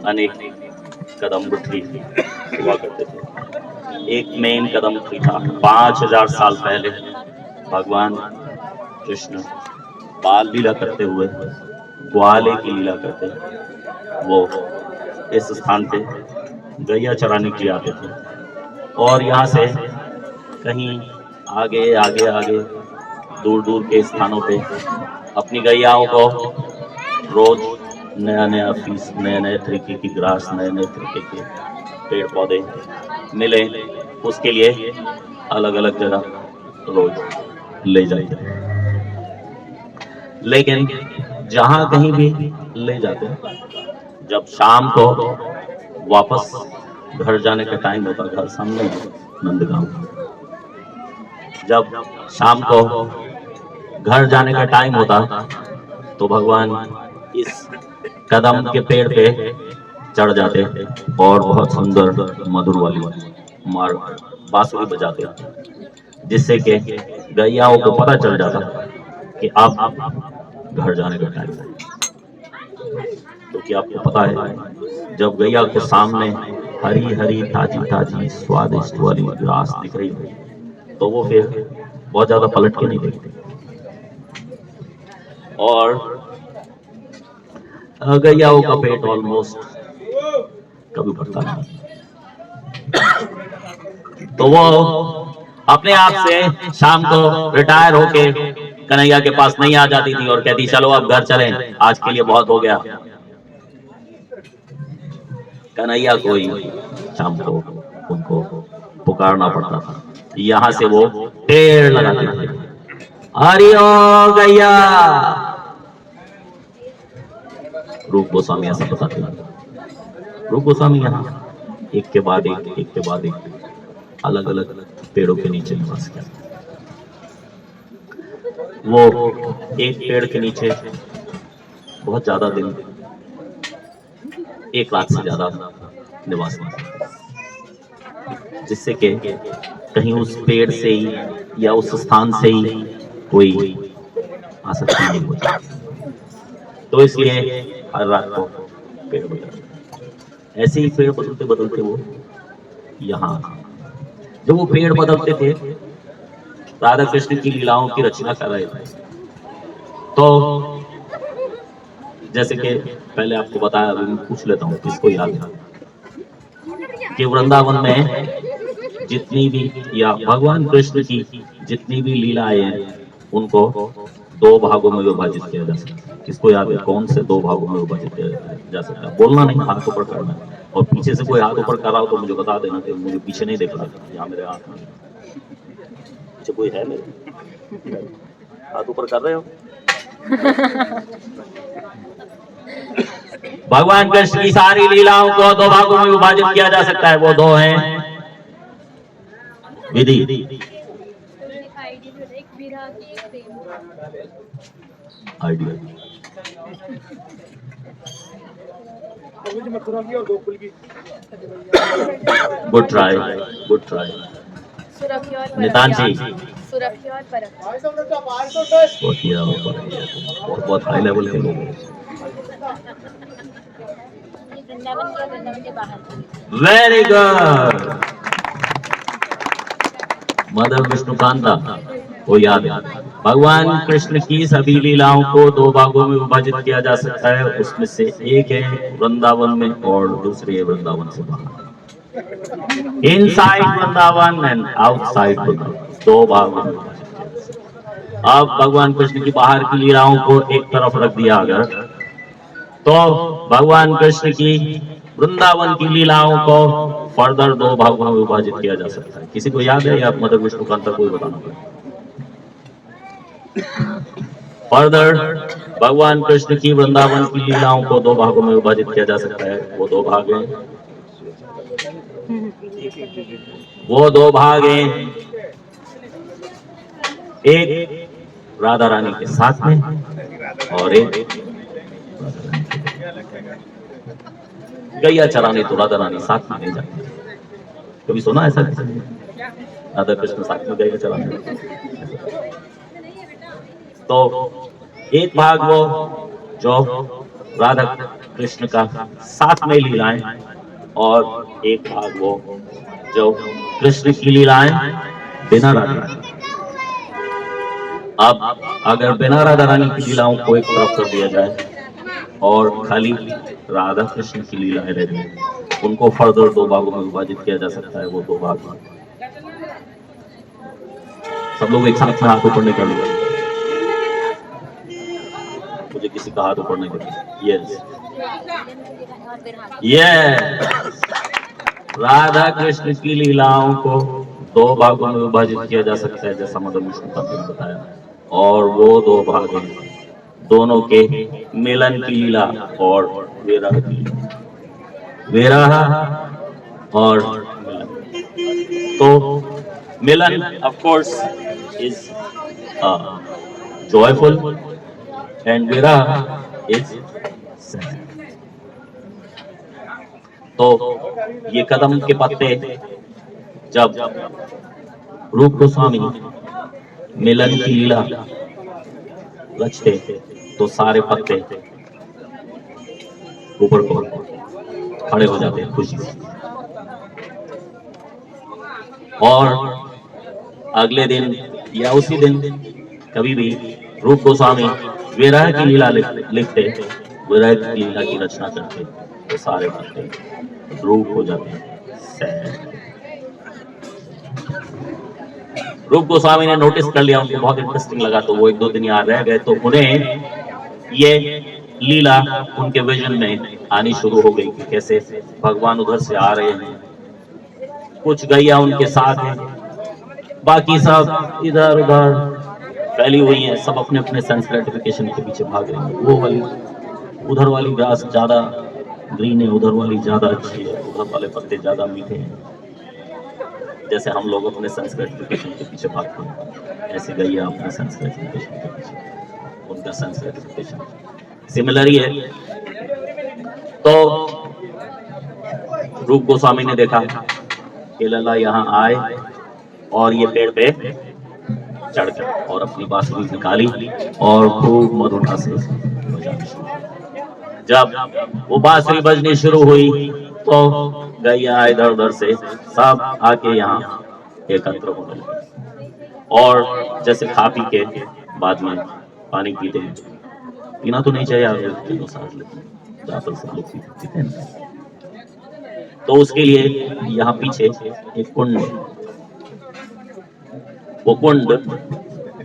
अनेक कदम गुठली हुआ करते थे। एक मेन कदम गुठली था। 5000 साल पहले भगवान कृष्ण बाल लीला करते हुए ग्वाले की लीला करते वो इस स्थान पे गैया चराने के लिए आते थे, और यहाँ से कहीं आगे आगे आगे दूर दूर के स्थानों पे अपनी गैयाओं को रोज नया नया फीस, नए नए तरीके की ग्रास, नए नए तरीके के पेड़ पौधे मिले, उसके लिए अलग अलग जगह रोज ले जाते थे। लेकिन जहां कहीं भी ले जाते, जब शाम को वापस घर जाने का टाइम होता, घर सामने नंदगांव, जब शाम को घर जाने का टाइम होता तो भगवान इस कदम के पेड़ पे चढ़ जाते और बहुत सुंदर मधुर वाली मार बांसुरी बजाते, जिससे कि गैयाओं को पता चल जाता कि अब घर जाने का टाइम है। क्योंकि आपको पता है, जब गैया के सामने हरी हरी ताजी ताजी स्वादिष्ट वाली घास दिख रही हो तो वो फिर बहुत ज्यादा पलट के नहीं देखते, और गैयाओं का पेट ऑलमोस्ट कभी भरता नहीं, तो वो अपने आप से शाम को रिटायर होके कन्हैया के पास नहीं आ जाती थी और कहती चलो अब घर चलें, आज के लिए बहुत हो गया। कन्हैया को ही शाम को उनको पुकारना पड़ता था। यहाँ से वो पेड़ लगाते थे, हरि ओ गैया। रूप गोस्वामी ऐसा बताते हैं। रूप गोस्वामी यहाँ एक के बाद एक अलग अलग पेड़ों के नीचे निवास किया। वो एक पेड़ के नीचे बहुत ज्यादा दिन, 1 लाख से ज्यादा निवास किया, जिससे कि कहीं उस पेड़ से ही या उस स्थान से ही कोई आसक्ति नहीं हो जाती। तो इसलिए हर रात को पेड़ बदलते, ऐसे ही पेड़ बदलते बदलते वो यहाँ, जब वो पेड़ बदलते थे राधा कृष्ण की लीलाओं की रचना कर रहे थे, तो जैसे कि पहले आपको बताया, अभी मैं पूछ लेता हूँ किसको याद है कि वृंदावन में जितनी भी या भगवान कृष्ण की जितनी भी लीलाएं हैं उनको 2 भागों में विभाजित किया जा सकता है। किसको याद है कौन से 2 भागों में विभाजित किया जा सकता है? बोलना नहीं, हाथ ऊपर करना है, और पीछे से कोई हाथ ऊपर कर रहा हो तो मुझे बता देना कि मुझे पीछे नहीं देख रहा, यहाँ मेरे हाथ में पीछे कोई है मेरे, हाथ ऊपर कर रहे हो। भगवान कृष्ण की सारी लीलाओं को 2 भागों में विभाजित किया जा सकता है। वो 2 हैं Vidhi, idea, good try, good try Nitan ji, बहुत बहुत हाई लेवल के लोग। Very good. मदर विष्णुकांता को याद है, भगवान कृष्ण की सभी लीलाओं को 2 भागों में विभाजित किया जा सकता है। उसमें से एक है वृंदावन में और दूसरी है वृंदावन से बाहर, inside Vrindavan and outside Vrindavan, 2 भागों में विभाजित किया जा सकता है। अब भगवान कृष्ण की बाहर की लीलाओं को एक तरफ रख दिया अगर, तो भगवान कृष्ण की वृंदावन की लीलाओं को फर्दर 2 भागों में विभाजित किया जा सकता है। किसी को याद है या मदर विष्णुकांता को बताना पड़ेगा? फर्दर भगवान कृष्ण की वृंदावन की लीलाओं को 2 भागों में विभाजित किया जा सकता है। वो 2 भाग हैं, वो 2 भाग हैं, एक राधा रानी के साथ में और एक गैया चराने तो राधा रानी साथ में नहीं जाती। कभी सुना ऐसा? राधा कृष्ण साथ में गैया चराने? तो एक भाग वो जो राधा कृष्ण का साथ में लीलाएं, और एक भाग वो जो कृष्ण की लीलाएं बिना राधा। अब अगर बिना राधा रानी की लीलाओं को एक तरफ कर दिया जाए और खाली राधा कृष्ण की लीलाएं रह जाए, उनको फर्दर दो भागों में विभाजित किया जा सकता है। वो दो भाग, सब लोग एक साथ में हाथ ऊपर नहीं कर लेंगे, मुझे किसी का हाथ ऊपर नहीं कर। यस यस, राधा कृष्ण की लीलाओं को दो भागों में विभाजित किया जा सकता है, जैसा मदन विष्णु का ने बताया। और वो दो भाग हैं दोनों के मिलन की लीला और विरह की, विरह और मिलन। तो मिलन of course is joyful and विरह is sad। तो ये कदम के पत्ते जब रूप गोस्वामी मिलन की लीला रचते तो सारे पत्ते ऊपर को खड़े हो जाते हैं खुशी से। और अगले दिन या उसी दिन कभी भी रूप गोस्वामी विरह की लीला लिखते, विरह की लीला की रचना करते, तो सारे पत्ते रूप हो जाते हैं सैड। रूप गोस्वामी ने नोटिस कर लिया, उनको बहुत इंटरेस्टिंग लगा, तो वो एक दो दिन यहाँ रह गए, तो उन्हें ये लीला उनके विजन में आनी शुरू हो गई कि कैसे भगवान उधर से आ रहे हैं, कुछ गैया उनके साथ हैं, बाकी सब इधर उधर फैली हुई हैं, सब अपने अपने सेंस ग्रेटिफिकेशन के पीछे भाग रहे हैं। वो वाली उधर वाली ग्रास ज्यादा ग्रीन है, उधर वाली ज्यादा अच्छी है, उधर वाले पत्ते ज्यादा मीठे हैं। जैसे हम लोग अपने सेंस ग्रेटिफिकेशन के पीछे भागते हैं, ऐसे गैया अपने सेंस ग्रेटिफिकेशन के पीछे, उनका सेंस ग्रेटिफिकेशन सिमिलर ही है। तो रूप गोस्वामी ने देखा कि लला यहाँ आए और ये पेड़ पे चढ़ गया और अपनी बांसुरी निकाली और खूब मधुरता से बजानी शुरू। जब वो बांसुरी बजनी शुरू हुई तो गैया इधर उधर से सब आके यहाँ एकत्र होने लगे। और जैसे खा पी के बाद में पानी पीते हैं, पीना तो नहीं चाहिए ज्यादातर सब लोग पीते हैं, तो उसके लिए यहाँ पीछे एक कुंड, वो कुंड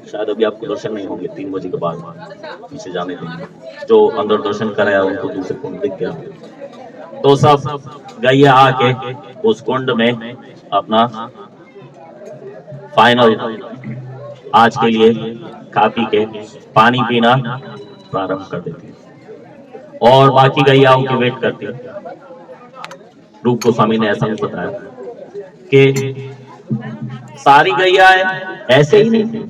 शायद अभी आपको दर्शन नहीं होंगे, 3 बजे के बाद पीछे जाने देंगे, जो अंदर दर्शन कराया उनको दूसरे कुंड दिख गया। तो सब गैया आके उस कुंड में अपना फाइनल आज के लिए खा पी के पानी पीना प्रारंभ कर देती है और बाकी गैयाओं की वेट करती है। रूप गोस्वामी ने ऐसा भी बताया कि सारी गैयाएं ऐसे ही नहीं,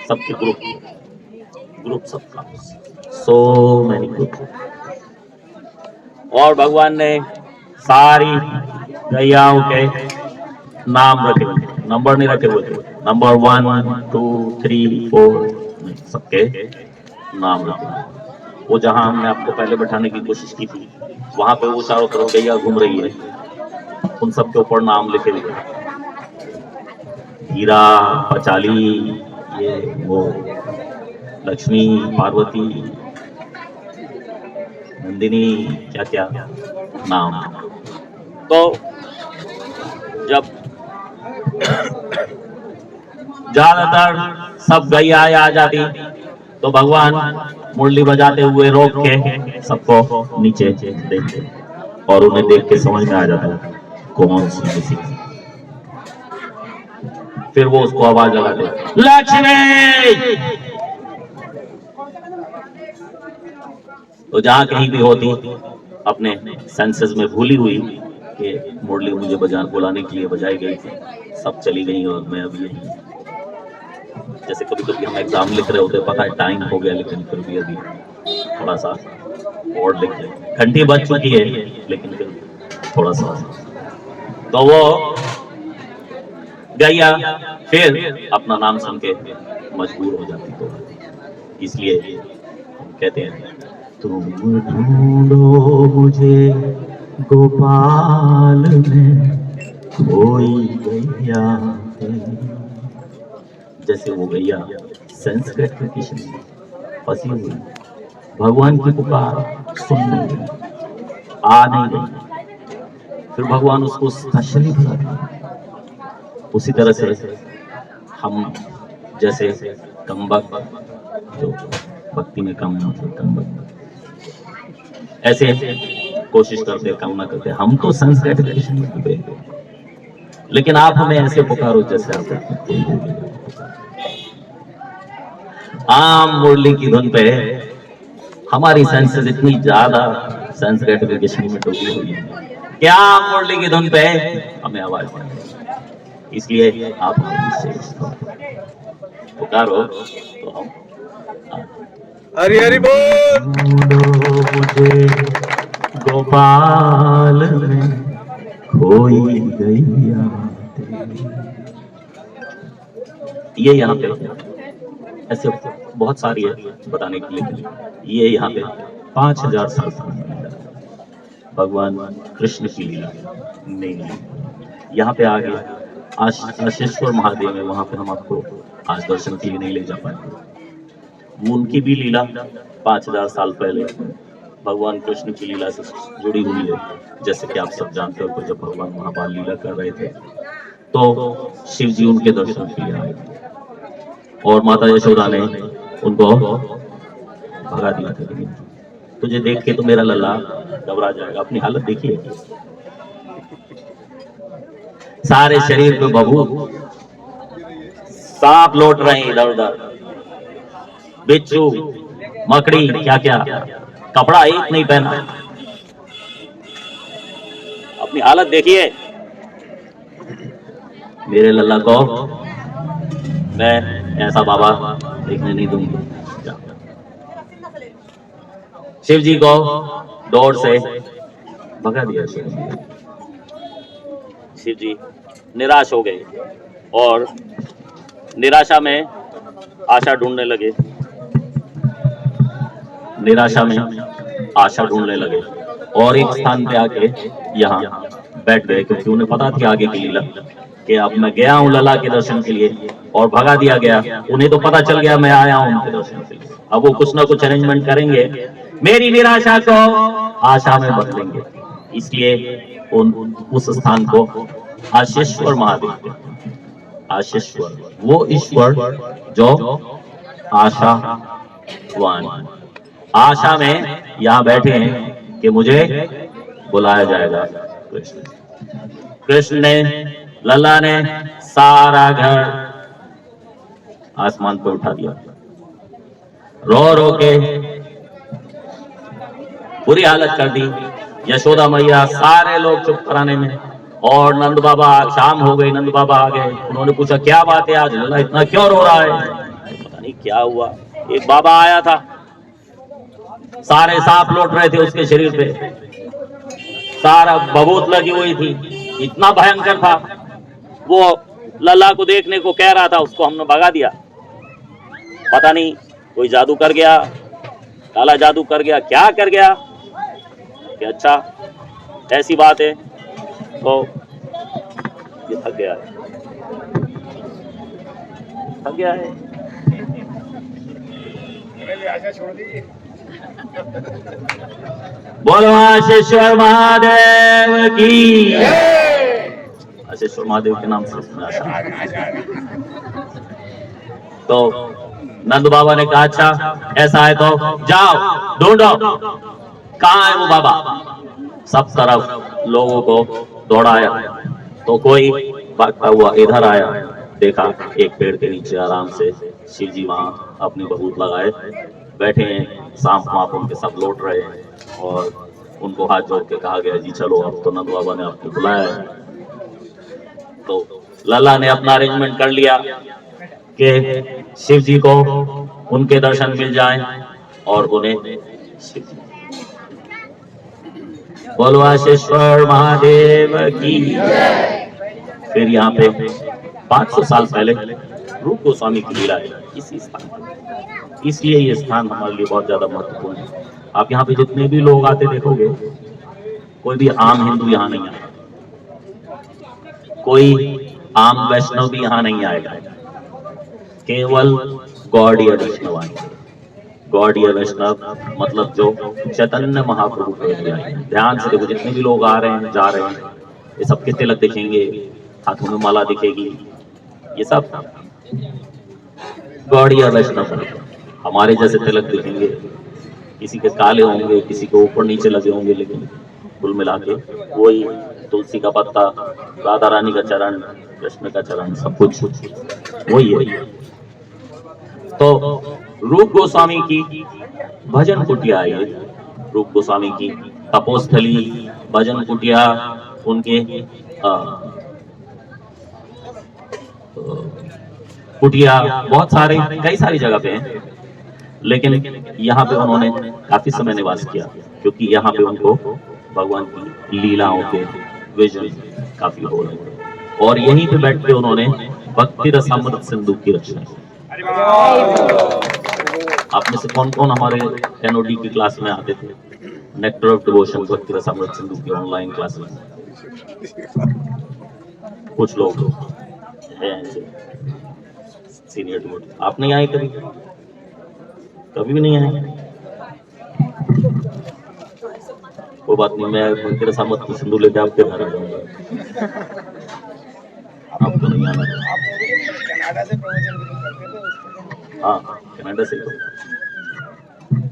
सबके ग्रुप सबका, सो मैनी ग्रुप। और भगवान ने सारी गैयाओं के नाम रखे हुए, नंबर नहीं रखे हुए थे, नंबर 1 2 3 4 सबके नाम रखे। वो जहां हमने आपको पहले बैठाने की कोशिश की थी, वहां पे वो चारों तरफ गैया घूम रही है, उन सबके ऊपर नाम लिखे हुए, हीरा, पचाली, ये वो लक्ष्मी, पार्वती, नंदिनी, क्या क्या नाम। तो जब ज्यादातर सब गैया आ जाती तो भगवान मुरली बजाते हुए रोक के सबको नीचे देखते और उन्हें देख के समझ में आ जाता कौन सी किसी। फिर वो उसको आवाज लगाते, लक्ष्मी। तो जहां कहीं भी होती अपने सेंसेस में भूली हुई कि मुरली मुझे बुलाने के लिए बजाई गई थी, सब चली गई और मैं अभी यही। जैसे कभी कभी हम एग्जाम लिख रहे होते, पता है टाइम हो गया, लेकिन फिर भी अभी थोड़ा सा और लिख ले, घंटी बज चुकी है लेकिन फिर थोड़ा सा। तो वो गैया फिर अपना नाम सुन के मजबूर हो जाती। तो इसलिए हम कहते हैं तुम ढूंढो मुझे गोपाल में खोई गैया तेरी। जैसे वो गैया संस्कृत के किशन में फंसी हुई, भगवान की पुकार सुन नहीं रही, आ नहीं रही, फिर भगवान उसको स्पेशली बुलाते। उसी तरह से हम जैसे कमबख्त जो भक्ति में कम होते, कमबख्त ऐसे कोशिश करते कम ना करते। हम तो संस्कृत के किशन में डूबे, लेकिन आप हमें ऐसे पुकारो जैसे आप आम मुरली की धुन पे हमारी सेंसेस इतनी ज्यादा संस्कृत के किशन में डूबी हुई है, क्या मुरली की धुन पे हमें आवाज नहीं। इसलिए आप पुकारो तो हम हरि हरि बोल। मुझे गोपाल में खोई गैया तेरी। ये यहाँ पे ऐसे बहुत सारी है बताने के लिए। ये यहाँ पे 5000 साल भगवान कृष्ण की लीला नहीं। यहाँ पे आगे आशीश्वर महादेव है, वहां पे हम आपको आज दर्शन के लिए नहीं ले जा पाएंगे। वो उनकी भी लीला 5000 साल पहले भगवान कृष्ण की लीला से जुड़ी हुई है। जैसे कि आप सब जानते हो, जब भगवान महाबाल लीला कर रहे थे तो शिव जी उनके दर्शन के लिए आए थे और माता यशोदा ने उनको भगा दिया था। तुझे देख के तो मेरा लल्ला घबरा जाएगा, अपनी हालत देखिए, सारे शरीर पे बबू, सांप लौट रहे हैं इधर उधर, बिच्छू मकड़ी, क्या क्या, कपड़ा एक नहीं पहना। अपनी हालत देखिए। मेरे लल्ला को मैं ऐसा बाबा देखने नहीं दूंगी। शिव जी को दौड़ से भगा दिया। शिव जी निराश हो गए और निराशा में आशा ढूंढने लगे, निराशा में आशा ढूंढने लगे और एक स्थान पे आके यहाँ बैठ गए, क्योंकि उन्हें पता थी आगे की लीला कि अब मैं गया हूँ लला के दर्शन के लिए और भगा दिया गया। उन्हें तो पता चल गया मैं आया हूँ उनके दर्शन के लिए। अब वो कुछ ना कुछ अरेंजमेंट करेंगे, मेरी निराशा को आशा में बदलेंगे। इसलिए उस स्थान को आशीश्वर महादेव, आशीश्वर वो ईश्वर जो आशावान, आशा में यहाँ बैठे हैं कि मुझे बुलाया जाएगा। कृष्ण ने, लल्ला ने सारा घर आसमान पर उठा दिया, रो रो के बुरी हालत कर दी। यशोदा मैया, सारे लोग चुप कराने में, और नंद बाबा, शाम हो गई, नंद बाबा आ गए। उन्होंने पूछा क्या बात है आज लल्ला इतना क्यों रो रहा है? पता नहीं क्या हुआ। एक बाबा आया था, सारे सांप लौट रहे थे उसके शरीर पे, सारा बबूत लगी हुई थी, इतना भयंकर था। वो लल्ला को देखने को कह रहा था, उसको हमने भगा दिया। पता नहीं कोई जादू कर गया, काला जादू कर गया, क्या कर गया कि अच्छा ऐसी बात है। तो ये थक गया है, थक गया है। बोलो आशीश्वर महादेव की। आशीश्वर महादेव के नाम से तो नंद बाबा ने कहा अच्छा ऐसा है तो जाओ ढूंढो कहाँ है वो बाबा। सब तरफ लोगों को दौड़ाया तो कोई भागता हुआ इधर आया, देखा एक पेड़ के नीचे आराम से शिव जी वहां अपनी बबूत लगाए बैठे हैं, सांप वाप उनके सब लौट रहे हैं और उनको हाथ जोड़ के कहा गया जी चलो अब तो नंद बाबा ने आपको बुलाया है। तो लल्ला ने अपना अरेंजमेंट कर लिया कि शिव जी को उनके दर्शन मिल जाएं और उन्हें शिव जी। बोलो आशीश्वर महादेव की। फिर यहाँ पे 500 साल पहले रूप गोस्वामी की लीला है इसी स्थान पर, इसलिए ये स्थान हमारे लिए बहुत ज्यादा महत्वपूर्ण है। आप यहाँ पे जितने भी लोग आते देखोगे, कोई भी आम हिंदू यहाँ नहीं आएगा, कोई आम वैष्णव भी यहाँ नहीं आएगा, केवल गौड़ीय वैष्णव आएंगे। गौड़ीय वैष्णव मतलब जो चैतन्य महाप्रभु के लिए आएंगे। ध्यान से देखो, जितने भी लोग आ रहे हैं जा रहे हैं, ये सबके तिलक दिखेंगे, हाथों में माला दिखेगी, ये सब गौड़ीय वैष्णव। हमारे जैसे तिलक दिखेंगे, किसी के काले होंगे, किसी के ऊपर नीचे लगे होंगे, लेकिन कुल मिला के वही तुलसी का पत्ता, राधा रानी का चरण, कृष्ण का चरण, सब कुछ वही है। तो रूप गोस्वामी की भजन कुटिया है, रूप गोस्वामी की तपोस्थली, भजन कुटिया, उनके कुटिया बहुत सारे कई सारी जगह पे हैं, लेकिन यहाँ पे उन्होंने काफी समय निवास किया, क्योंकि यहाँ पे उनको भगवान की लीलाओं के विजन काफी हो रहे हैं। और यहीं पे बैठ के उन्होंने भक्ति रसामृत सिंधु की रचना की। आप में से कौन कौन हमारे एनओडी की क्लास में आते थे? नेक्टर ऑफ डिवोशन भक्ति रसामृत सिंधु की ऑनलाइन क्लास में कुछ लोग हैं सीनियर डिवोटी। आप नहीं आए कभी? कभी भी नहीं आए? कोई बात नहीं, मैं भक्ति रसामृत सिंधु लेके आपके घर आ जाऊंगा। आपको नहीं आना? हाँ, कनाडा से।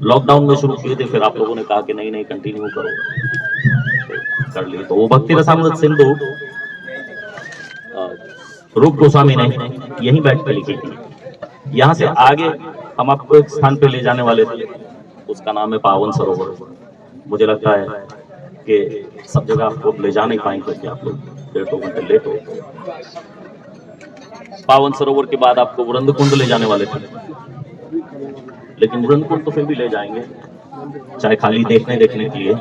लॉकडाउन में शुरू किए थे, फिर आप लोगों ने कहा कि नहीं नहीं कंटिन्यू करो, कर लिए। तो वो भक्ति रसामृत सिंधु रूप गोस्वामी ने यहीं बैठ कर लिखी थी। यहाँ से आगे हम आपको एक स्थान पे ले जाने वाले थे, उसका नाम है पावन सरोवर। मुझे लगता है कि सब जगह आपको ले जा नहीं पाएंगे, क्योंकि आप लोग 1.5 घंटे लेट हो। पावन सरोवर के बाद आपको वृंद कुंड ले जाने वाले थे, लेकिन वृंद कुंड तो फिर भी ले जाएंगे, चाहे खाली देखने के लिए।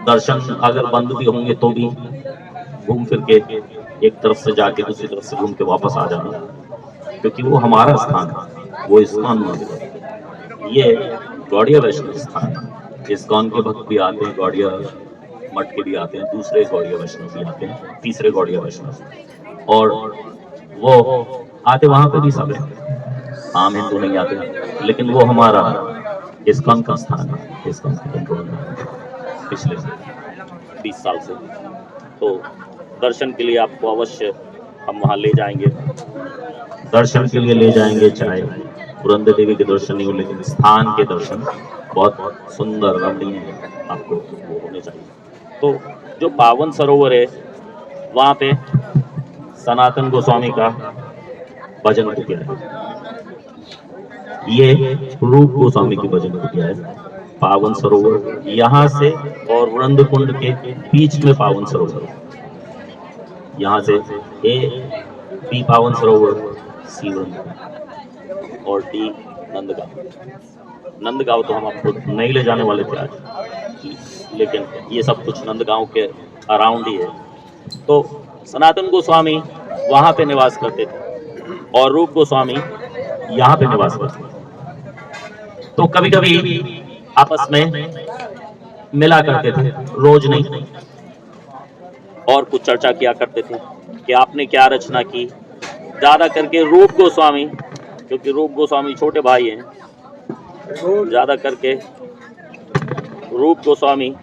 दर्शन अगर बंद भी होंगे तो भी घूम फिर के एक तरफ से जाके दूसरी तरफ से घूम के वापस आ जाना, क्योंकि वो हमारा स्थान है, वो इस्कॉन मंदिर, ये गौड़ीय वैष्णव स्थान है। इस्कॉन के भक्त भी आते हैं, गौड़ीय मठ के भी आते हैं, दूसरे गौड़ीय वैष्णव भी आते हैं, तीसरे गौड़ीय वैष्णव, और वो आते वहां पे भी सब है, आम हिंदू नहीं आते, लेकिन वो हमारा इस्कॉन का स्थान है, इस्कॉन के कंट्रोल में पिछले 20 साल से। तो दर्शन के लिए आपको अवश्य हम वहाँ ले जाएंगे, दर्शन के लिए ले जाएंगे, चाहे वृंद देवी के दर्शन नहीं हो, लेकिन स्थान के दर्शन बहुत सुंदर रमणीय आपको वो होने चाहिए। तो जो पावन सरोवर है, वहाँ पे सनातन गोस्वामी का भजन कुटिया है। ये रूप गोस्वामी की भजन कुटिया है। पावन सरोवर यहाँ से और वृंद कुंड के बीच में पावन सरोवर, यहाँ से ए बी पावन सरोवर, सी वृंद और डी नंदगांव। नंदगांव तो हम आपको नहीं ले जाने वाले थे आज, लेकिन ये सब कुछ नंदगांव के अराउंड ही है। तो सनातन गोस्वामी वहाँ पे निवास करते थे और रूप गोस्वामी यहाँ पे निवास करते थे। तो कभी कभी आपस में मिला करते थे, रोज नहीं, और कुछ चर्चा किया करते थे कि आपने क्या रचना की। ज्यादा करके रूप गोस्वामी, क्योंकि रूप गोस्वामी छोटे भाई हैं, ज्यादा करके रूप गोस्वामी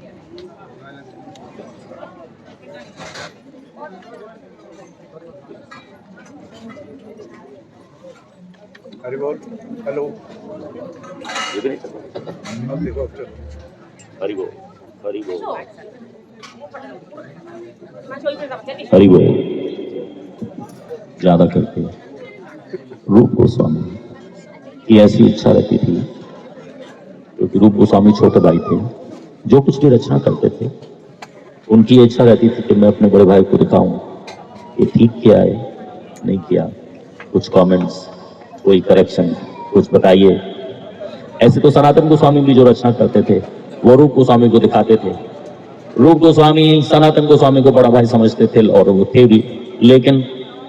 हरि बोल। हेलो, हरि बोल, हरि बोल, हरि बोल। ज्यादा करके रूप गोस्वामी की ऐसी इच्छा रहती थी, क्योंकि रूप गोस्वामी छोटे भाई थे, जो कुछ भी रचना करते थे उनकी इच्छा रहती थी कि मैं अपने बड़े भाई को दिखाऊं ये ठीक किया है, नहीं किया, कुछ कमेंट्स, कोई करेक्शन, कुछ बताइए। ऐसे तो सनातन गोस्वामी भी जो रचना करते थे वो रूप गोस्वामी को दिखाते थे। रूप गोस्वामी सनातन गोस्वामी को बड़ा भाई समझते थे, और वो थे भी, लेकिन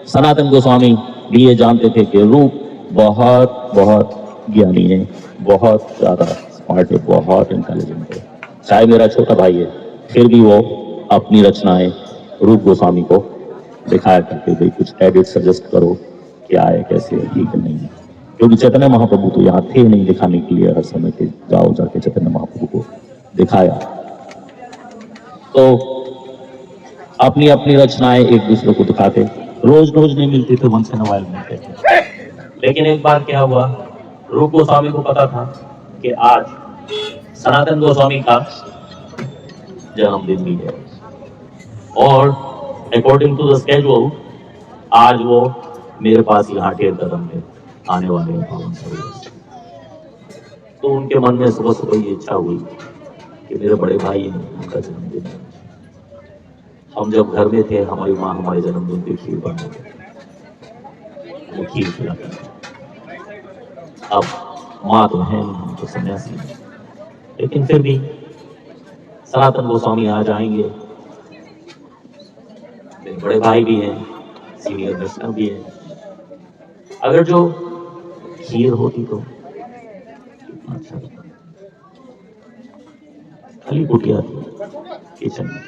सनातन गोस्वामी भी ये जानते थे कि रूप बहुत बहुत ज्ञानी है, बहुत ज्यादा स्मार्ट है, बहुत इंटेलिजेंट है। चाहे मेरा छोटा भाई है, फिर भी वो अपनी रचनाएं रूप गोस्वामी को दिखाया करते, भाई कुछ एडिट सजेस्ट करो, क्या है, कैसे है, ठीक है, नहीं है। क्योंकि चैतन्य महाप्रभु तो यहाँ थे नहीं दिखाने के लिए हर समय के, जाओ जाके चैतन्य महाप्रभु को दिखाया। तो अपनी अपनी रचनाएं एक दूसरे को दिखाते, रोज रोज नहीं मिलती थे, वंस इन अ व्हाइल मिलते थे। लेकिन एक बार क्या हुआ, रूप गोस्वामी को पता था कि आज सनातन गोस्वामी का जन्मदिन भी है, और अकॉर्डिंग टू द स्केड्यूल आज वो मेरे पास यहाँ ढेर कदम में आने वाले हैं पावन सरोवर से। तो उनके मन में सुबह सुबह ये इच्छा हुई कि मेरे बड़े भाई हैं, उनका जन्मदिन है। हम जब घर में थे, हमारी माँ हमारे जन्मदिन पे खीर बनाती थी, वो खीर खिलाती थी। अब माँ तो है नहीं, हम तो सन्यासी हैं, लेकिन फिर भी सनातन गोस्वामी आ जाएंगे, मेरे बड़े भाई भी हैं, सीनियर वैष्णव भी हैं, अगर जो खीर होती तो कितना अच्छा लगता। खाली कुटिया थी किचन में,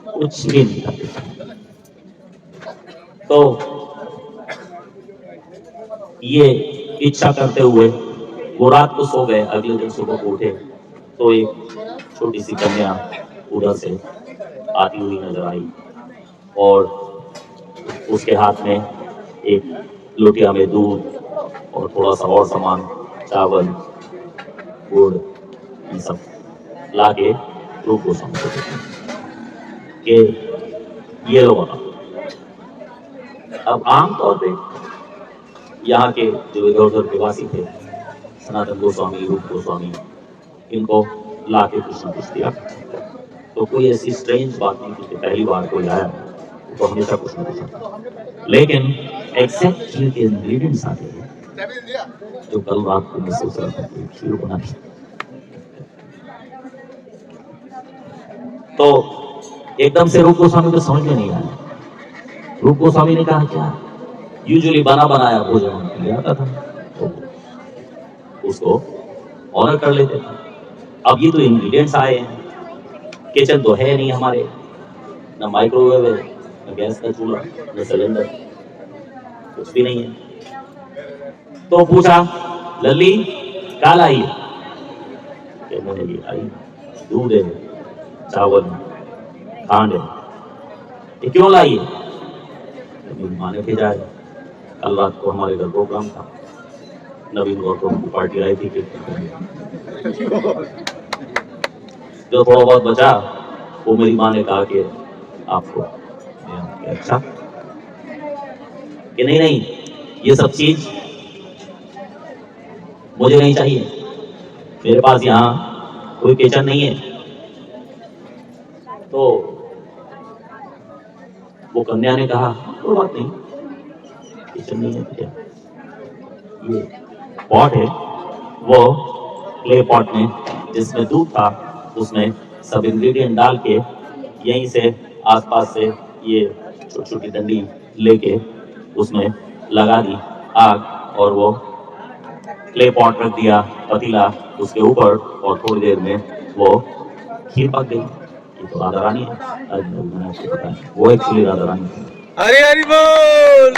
कुछ भी नहीं था किचन में। तो ये इच्छा करते हुए वो रात को सो गए। अगले दिन सुबह को उठे तो एक छोटी सी कन्या उधर से आती हुई नजर आई, और उसके हाथ में एक लोटिया में दूध और थोड़ा सा और सामान, चावल, गुड़, ये सब लाके रूप गोस्वामी को देते कि ये लो बना। अब आमतौर पे यहाँ के जो इधर उधर के वासी थे, सनातन गोस्वामी, रूप गोस्वामी, इनको लाके कुछ न कुछ दिया, तो कोई ऐसी स्ट्रेंज बात नहीं थी कि पहली बार कोई आया तो हमेशा कुछ न कुछ आता। लेकिन एक्सेप्ट खीर के इंग्रेडिएंट्स आते हैं, जो कल रात को मैं सोच रहा था कि खीर बनानी, तो एकदम से रूप गोस्वामी को समझ में नहीं आया। रूप गोस्वामी ने कहा क्या, यूजुअली बना बनाया भोजन उनके लिए आता था, तो उसको ऑनर कर लेते थे। अब ये तो इंग्रेडिएंट्स आए हैं, किचन तो है नहीं हमारे, ना माइक्रोवेव है, ना गैस का चूल्हा, ना सिलेंडर, कुछ भी नहीं है। तो पूछा, लल्ली क्या लाई है? मैंने ये आई दूध है, चावल, खांड है। ये क्यों लाई है? मेरी माँ ने भेजा है, कल रात को हमारे घर प्रोग्राम था, नवीन गौतम की पार्टी आई थी, जो थोड़ा बहुत बचा वो मेरी माँ ने कहा कि आपको। अच्छा कि नहीं नहीं, ये सब चीज मुझे नहीं चाहिए, मेरे पास यहाँ कोई किचन नहीं है। तो वो कन्या ने कहा, कोई बात नहीं, किचन नहीं है तो क्या, ये पॉट है, वो क्ले पॉट में जिसमें दूध था, उसमें सब इंग्रेडिएंट डाल के यहीं से आसपास से ये छोटी छोटी डंडी लेके उसमें लगा दी आग, और वो क्ले पॉट रख दिया, पतीला उसके ऊपर, और थोड़ी देर में वो खीर पक गई। ये तो राधा रानी है, मैंने आपको बताया, वो एक्चुअली राधा रानी है। हरी हरी बोल।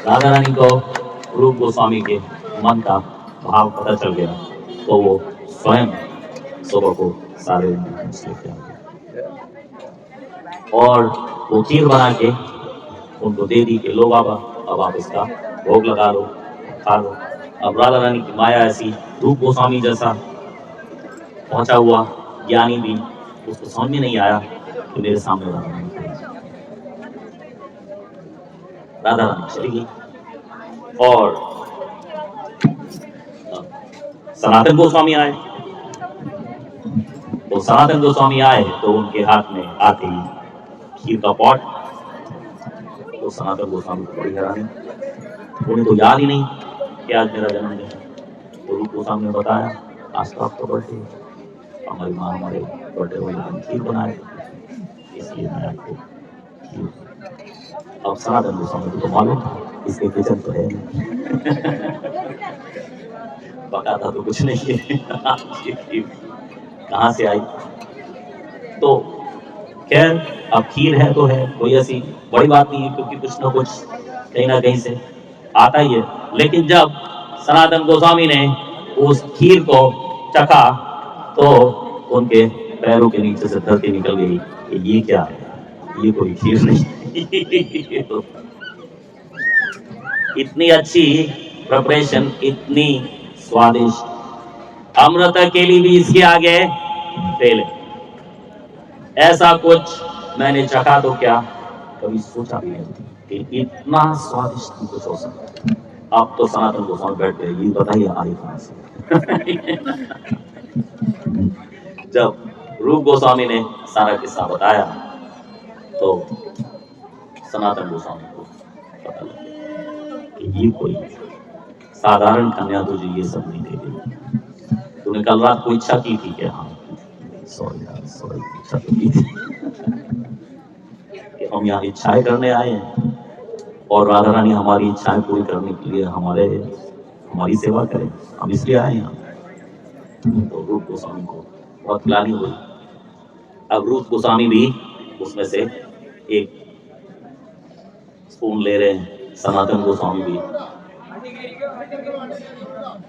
राधा रानी को रूप गोस्वामी के मन का भाव पता चल गया, तो वो स्वयं सुबह को सारे इंग्रेडिएंट्स लेके आ गए और वो खीर बना के उनको दे दी कि लो बाबा, अब आप इसका भोग लगा लो, खा लो। अब राधा रानी की माया ऐसी, रूप गोस्वामी जैसा पहुंचा हुआ ज्ञानी भी, उसको समझ में नहीं आया कि मेरे सामने राधा रानी खड़ी है। राधा रानी चली गई, और सनातन गोस्वामी आए। तो सनातन गोस्वामी आए तो उनके हाथ में आते ही खीर का पॉट। तो सनातन गोस्वामी को बड़ी हैरानी, उन्हें तो याद ही नहीं कि आज मेरा जन्मदिन है। तो रूप गोस्वामी ने बताया, आज तो आपका बर्थडे है, हमारी माँ हमारे बर्थडे वाले दिन खीर बनाए, इसलिए मैं आपको खीर। अब सनातन गोस्वामी को तो मालूम था इसके किचन तो है नहीं। पका था तो कुछ नहीं है। ये खीर कहाँ से आई? तो खैर अब खीर है तो है, कोई ऐसी बड़ी बात नहीं है, क्योंकि कुछ ना कुछ कहीं ना कहीं से आता ही है। लेकिन जब सनातन गोस्वामी ने उस खीर को चखा तो उनके पैरों के नीचे से धरती निकल गई कि ये क्या है, ये कोई खीर नहीं। तो इतनी अच्छी प्रिपरेशन, इतनी स्वादिष्ट, अमृत के लिए भी इसके आगे फेल है। ऐसा कुछ मैंने चखा तो क्या कभी सोचा भी नहीं कि इतना स्वादिष्ट कुछ हो सकता है। अब तो सनातन गोस्वामी बैठ गए, ये बताइए आए कहां से? जब रूप गोस्वामी ने सारा किस्सा बताया तो सनातन गोस्वामी को पता लगा कि ये कोई साधारण कन्या तुझे ये सब नहीं दे देगी। तूने कल रात को इच्छा की थी क्या? हाँ सॉरी यार, सॉरी, इच्छा तो की थी कि हम यहाँ इच्छाएं करने आए हैं और राधा रानी हमारी इच्छाएं पूरी करने के लिए हमारी सेवा करें, हम इसलिए आए हैं। तो रूप गोस्वामी को बहुत ग्लानि हुई। अब रूप गोस्वामी भी उसमें से एक स्पून ले रहे हैं, सनातन गोस्वामी भी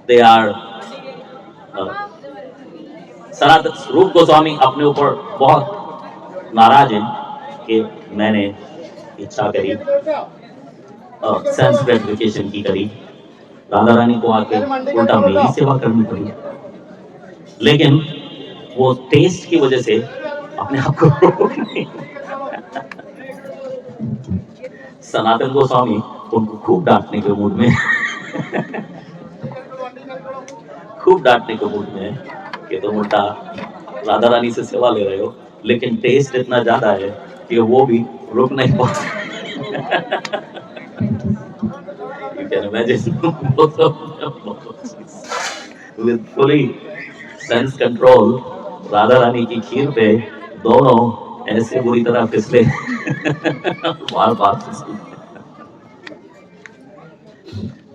दे आर सनातन रूप गोस्वामी अपने ऊपर बहुत नाराज हैं कि मैंने इच्छा करी, सेंस ग्रेटिफिकेशन की करी, राधा रानी को आके उल्टा मेरी सेवा करनी पड़ी। लेकिन वो टेस्ट की वजह से अपने आप को रोक नहीं। सनातन गोस्वामी उनको खूब डांटने के मूड में खूब डांटने के मूड में कि तुम उल्टा राधा रानी से सेवा ले रहे हो, लेकिन टेस्ट इतना ज्यादा है कि वो भी रुक नहीं पाते। You can imagine with fully sense control, Radha Rani की खीर पे दोनों ऐसे बुरी तरह फिसले, बार बार फिसले।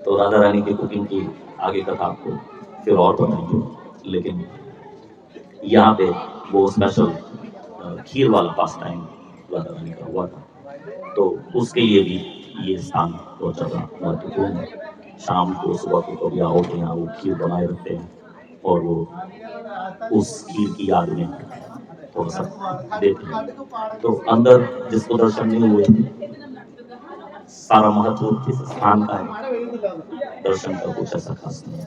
तो राधा रानी की कुकिंग की आगे कथा आपको फिर और बताएंगे, लेकिन यहाँ पे वो स्पेशल खीर वाला पास टाइम राधा रानी का हुआ था, तो उसके लिए भी ये स्थान बहुत ज़्यादा महत्वपूर्ण है। शाम को सुबह को कभी आओ तो यहाँ वो खीर बनाए रखते हैं और वो उस खीर की याद में थोड़ा सा देते हैं। तो अंदर जिसको दर्शन नहीं हुए, सारा महत्व किस स्थान का है, दर्शन का कुछ ऐसा खास नहीं है।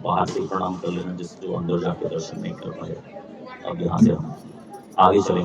बाहर से प्रणाम कर लेना, जिसको अंदर जाके दर्शन नहीं कर पाए। अब यहाँ से हम आगे चलेंगे।